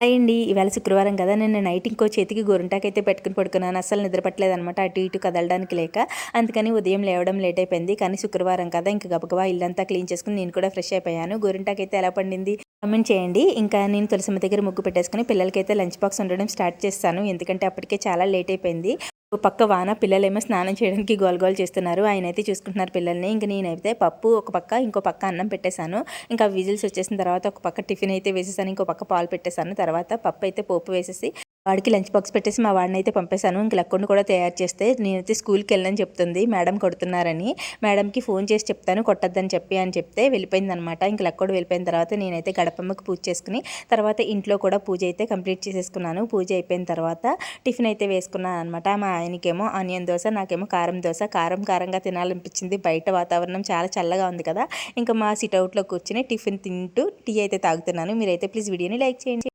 Hi అండి. ఇవాళ శుక్రవారం కదా! నిన్న నైట్ ఇంకో చేతికి గోరింటాకైతే పెట్టుకొని పడుకున్నాను. అస్సలు నిద్ర పట్టలేదనమాట. అటు ఇటు కదలడానికి లేక. అందుకని ఉదయం లేవడం లేట్ అయిపోయింది. కానీ శుక్రవారం కదా! ఇంక గబగబా ఇల్లంతా క్లీన్ చేసుకొని నేను కూడా ఫ్రెష్ అయిపోయాను. గోరింటాకైతే ఎలా పండింది కామెంట్ చేయండి. ఇంకా నేను తులసమ్మ దగ్గర ముగ్గు పెట్టేసుకొని పిల్లలకైతే లంచ్ బాక్స్ వండడం స్టార్ట్ చేస్తాను. ఎందుకంటే అప్పటికే చాలా లేట్ అయిపోయింది. ఓ పక్క వాన, పిల్లలేమో స్నానం చేయడానికి గోల చేస్తున్నారు. ఆయనైతే చూసుకుంటున్నారు పిల్లల్ని. ఇంక నేనైతే పప్పు ఒక పక్క, ఇంకో పక్క అన్నం పెట్టేశాను. ఇంకా విజిల్స్ వచ్చేసిన తర్వాత ఒక పక్క టిఫిన్ అయితే వేసేసాను. ఇంకో పక్క పాలు పెట్టేశాను. తర్వాత పప్పు అయితే పోపు వేసేసి వాడికి లంచ్ బాక్స్ పెట్టేసి మా వాడిని అయితే పంపేశాను. ఇంక లక్కోడిని కూడా తయారు చేస్తే నేనైతే స్కూల్కి వెళ్ళని చెప్తుంది మేడం కొడుతున్నారని. మేడంకి ఫోన్ చేసి చెప్తాను కొట్టద్దని అని చెప్తే వెళ్ళిపోయిందనమాట. ఇంక లక్కోడు వెళ్ళిపోయిన తర్వాత నేనైతే గడపమ్మకి పూజ చేసుకుని తర్వాత ఇంట్లో కూడా పూజ అయితే కంప్లీట్ చేసేసుకున్నాను. పూజ అయిపోయిన తర్వాత టిఫిన్ అయితే వేసుకున్నాను అనమాట. మా ఆయనకేమో ఆనియన్ దోశ, నాకేమో కారం దోశ. కారంగా తినాలనిపించింది. బయట వాతావరణం చాలా చల్లగా ఉంది కదా! ఇంకా మా సిట్అవుట్లో కూర్చొని టిఫిన్ తింటూ టీ అయితే తాగుతున్నాను. మీరైతే ప్లీజ్ వీడియోని లైక్ చేయండి.